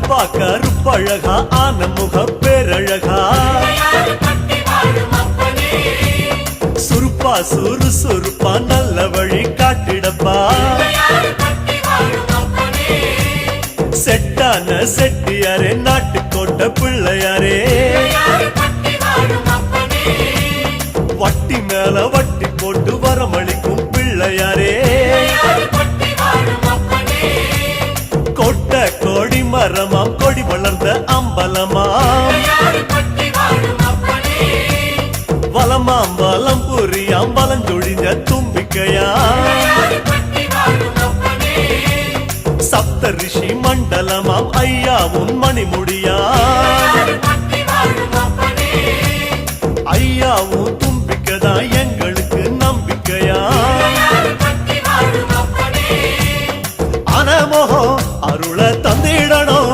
கருப்பா கருப்பழகா ஆன முக பேரழகா சுருப்பா சுறுசுறுப்பா நல்ல வழி காட்டிடப்பா செட்டான செட்டியாரே நாட்டுக்கோட்டை பிள்ளையாரே வட்டி மேல வட்டி போட்டு வரமளிக்கும் பிள்ளையாரே கொட்டை கோடி மரமாம் கொடி வளர்ந்த அம்பலமாம் வலமாம் வலம் புரியாம் வலஞ்சொழிஞ்ச தும்பிக்கையாம் சப்த ரிஷி மண்டலமாம் ஐயாவும் மணிமுடியாம் ஐயாவும் தும்பிக்கைதான் எங்களுக்கு நம்பிக்கையா